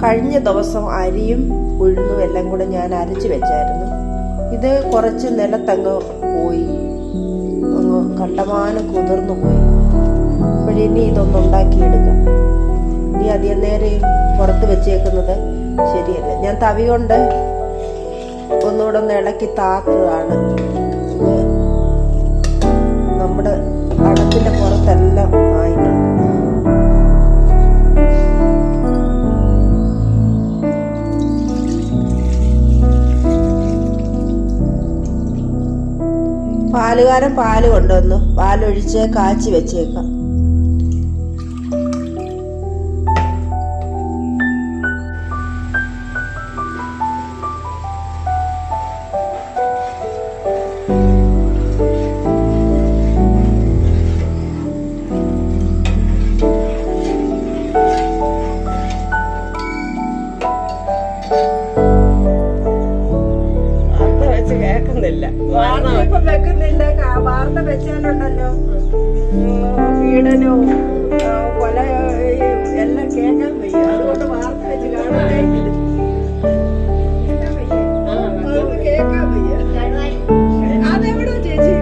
കഴിഞ്ഞ ദിവസം അരിയും ഉഴുന്നും എല്ലാം കൂടെ ഞാൻ അരച്ച് വെച്ചായിരുന്നു. ഇത് കുറച്ച് നിലത്തങ്ങ് പോയി, അങ്ങ് കണ്ടമാനം കുതിർന്നു പോയി. അപ്പോഴിനി ഇതൊന്ന് ഉണ്ടാക്കിയെടുക്കാം. ഇനി അധികം നേരം പുറത്ത് വെച്ചേക്കുന്നത് ശരിയല്ല. ഞാൻ തവി കൊണ്ട് ഒന്നുകൂടെ ഒന്ന് ഇളക്കി താത്തതാണ്. നമ്മുടെ അടപ്പിന്റെ പുറത്തെല്ലാം ആയിട്ടുണ്ട്. പാലുകാരൻ പാല് കൊണ്ടുവന്നു. പാലൊഴിച്ച് കാച്ചി വെച്ചേക്കാം. വാർത്ത വെക്കുന്നില്ല. വാർത്ത വെച്ചാലുണ്ടല്ലോ പീഡനവും കൊല എല്ലാം കേൾക്കാൻ വയ്യ. അതുകൊണ്ട് വാർത്ത വെച്ച് കാണാനേ കേൾക്കാൻ വയ്യ. അതെവിടോ ചേച്ചി?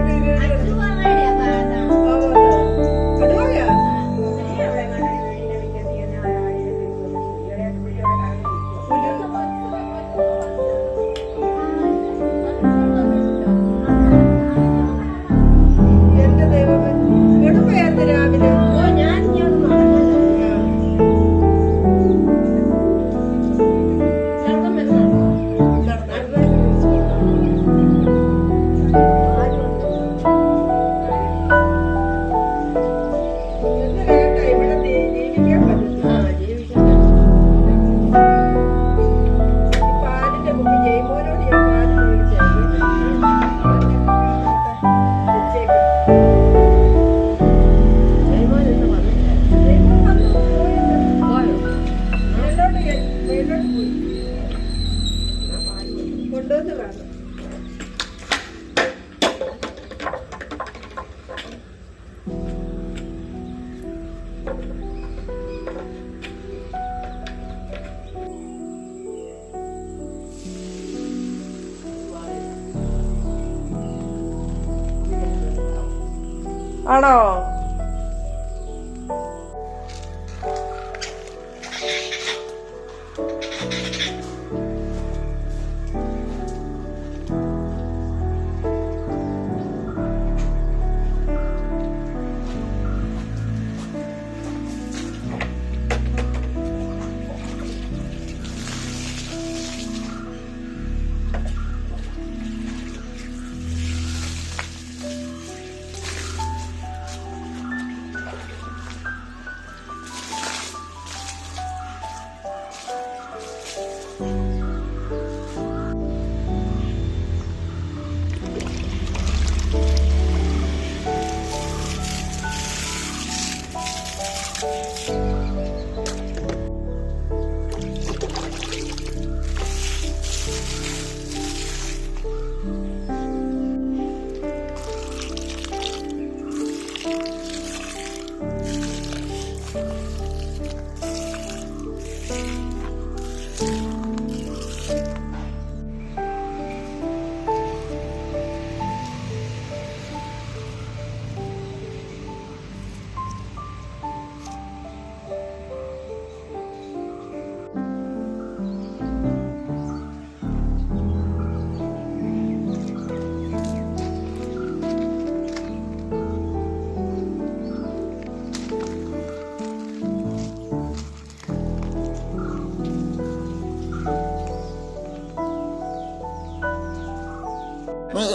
ആണോ?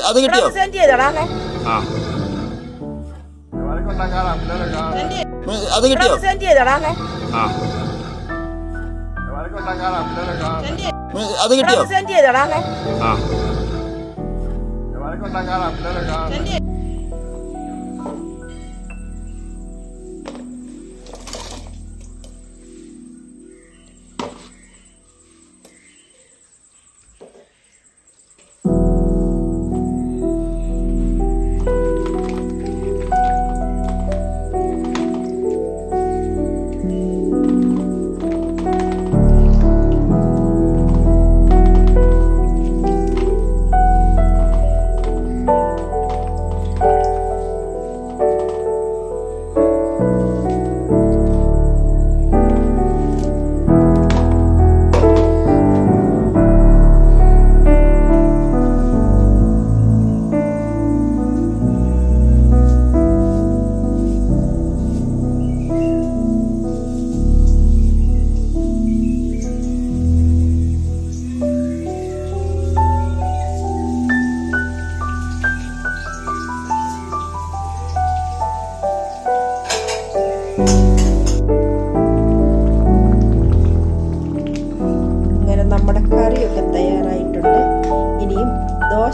അത് കിട്ടിയോ? അത് കിട്ടിയോ? അത് കിട്ടിയോ?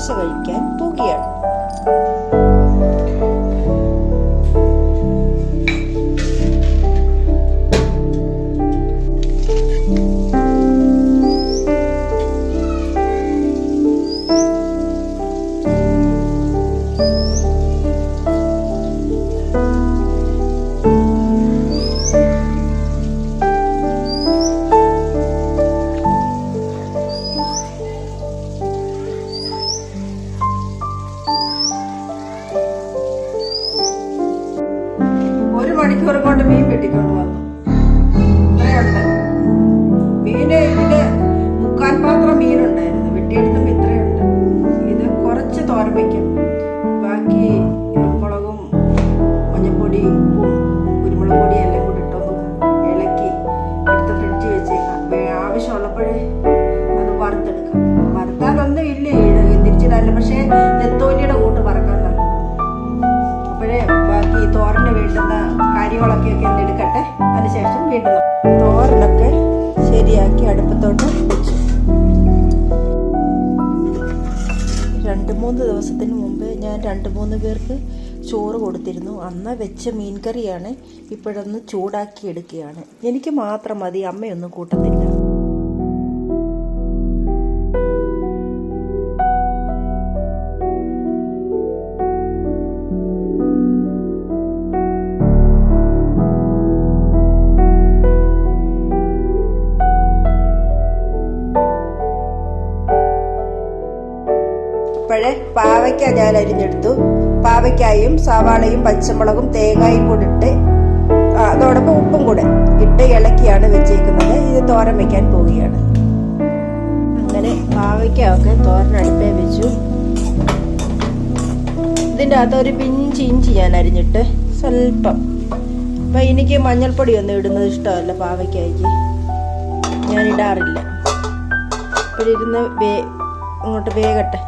ദോശ കഴിക്കാൻ പോവുകയാണ്. മണിക്കൂർ കൊണ്ട് മീൻ വെട്ടിക്കൊണ്ട് വന്നു. ഇത്രയുണ്ട് മീന്. ഇതില് 3/4 പാത്രം മീനുണ്ടായിരുന്നു. വെട്ടിയെടുത്തപ്പോൾ ഇത്രയുണ്ട്. ഇത് കുറച്ച് തോരൻ വയ്ക്കും. ബാക്കി മുളകും മഞ്ഞൾപ്പൊടി ഉപ്പും കുരുമുളക് പൊടി എല്ലാം കൂടി ഇട്ടൊന്ന് ഇളക്കി എടുത്ത് ഫ്രിഡ്ജ് വെച്ചേക്കാം. ആവശ്യമുള്ളപ്പോഴേ അത് വറുത്തെടുക്കാം. വറുത്താലൊന്നും ഇല്ല, തിരിച്ചിടാനില്ല. പക്ഷേ നെത്തോലിയുടെ കൂട്ട് വറക്കാൻ നല്ലത്. അപ്പോഴേ ബാക്കി തോരന് വേണ്ടുന്ന കാര്യങ്ങളൊക്കെ എടുക്കട്ടെ. അതിനുശേഷം വീണ്ടും തോരനൊക്കെ ശരിയാക്കി അടുപ്പത്തോട്ട് വെച്ചു. 2-3 ദിവസത്തിന് മുമ്പ് ഞാൻ 2-3 പേർക്ക് ചോറ് കൊടുത്തിരുന്നു. അന്ന് വെച്ച മീൻകറിയാണ് ഇപ്പോഴൊന്ന് ചൂടാക്കി എടുക്കുകയാണ്. എനിക്ക് മാത്രം മതി, അമ്മയൊന്നും കൂട്ടത്തില്ല. അപ്പോഴേ പാവയ്ക്ക ഞാൻ അരിഞ്ഞെടുത്തു. പാവയ്ക്കായും സവാളയും പച്ചമുളകും തേങ്ങയും കൂടി ഇട്ട് അതോടൊപ്പം ഉപ്പും കൂടെ ഇട്ട് ഇളക്കിയാണ് വെച്ചേക്കുന്നത്. ഇത് തോരൻ വെക്കാൻ പോവുകയാണ്. അങ്ങനെ പാവയ്ക്കൊക്കെ തോരൻ അടുപ്പേ വെച്ചു. ഇതിൻ്റെ അകത്ത് ഒരു പിഞ്ച് ഇഞ്ചി ഞാൻ അരിഞ്ഞിട്ട് സ്വല്പം. അപ്പം എനിക്ക് മഞ്ഞൾപ്പൊടി ഒന്നും ഇടുന്നത് ഇഷ്ടമല്ല. പാവയ്ക്കായ്ക്ക് ഞാൻ ഇടാറില്ല. ഇപ്പോഴിരുന്ന് അങ്ങോട്ട് വേകട്ടെ.